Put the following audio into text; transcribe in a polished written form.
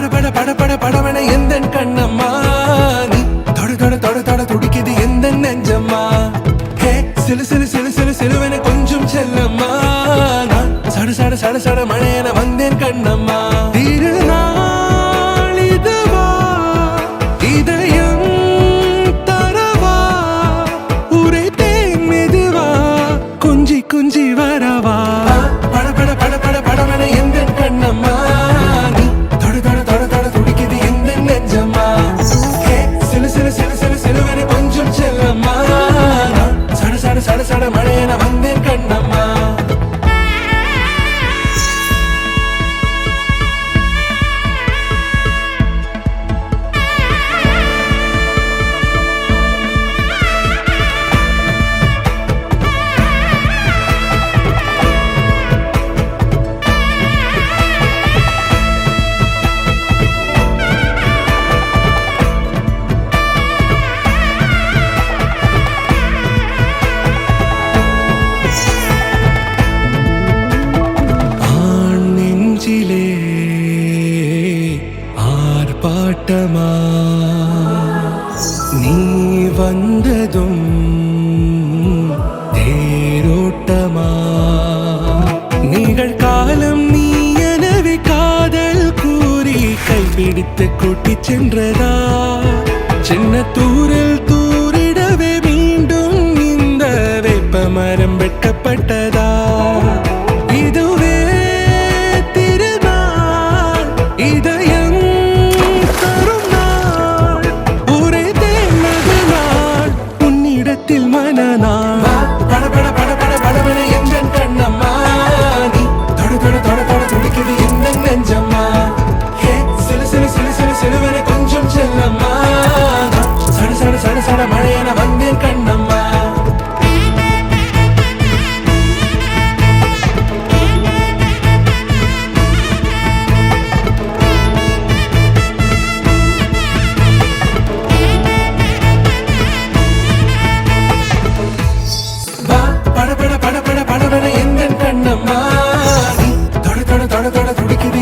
பட பட பட பட படவன எந்த கண்ணம்மா நீ தொட தொட தொட தொட துடிக்குது எந்த நெஞ்சம்மா ஹே சிலு சிலு சிலு சிலு சிலுவன கொஞ்சம் செல்லம்மா நான் சட சட சட சட மழையன வந்தேன் கண்ணம்மா திருநாள் இதுவா இதயம் தரவா உரைத்தேன் மெதுவா கொஞ்சி கொஞ்சி வரவா பட பட பட பட படவன எந்த கண்ணம்மா நீ தொட தொட தொட தொட துடிக்குது எந்த நெஞ்சம்மா ஹே சிலு சிலு சிலு சிலு சிலுவன கொஞ்சம் செல்லம்மா நான் சட சட சட சட மழையன வந்தேன் கண்ணம்மா ஆர்ப்பாட்டமா நீ வந்ததும் தேரோட்டமா நிகழ்காலம் நீ எனவே காதல் கூறி கைப்பிடித்து கூட்டிச் சென்றதா சின்ன தூரல் தூரிடவே மீண்டும் இந்த வேப்ப மரம் வெட்கப்பட்டதா இதுவே திருநாள் இதயம் தரும் நாள் உரைத்தேன் மகனாள் உன்னிடத்தில் மனநாள் பட பட பட பட படவன எந்த கண்ணம்மா நீ தொட தொட தொட தொட துடிக்குது எந்த நெஞ்சம்மா ஹே சிலு சிலு சிலு சிலு சிலுவன கொஞ்சம் செல்லம்மா சட சட சட சட மழையன வந்தேன் கண்ணம்மா பட பட பட பட படவன எந்த கண்ணம்மா நீ தொட தொட தொட தொட துடிக்குது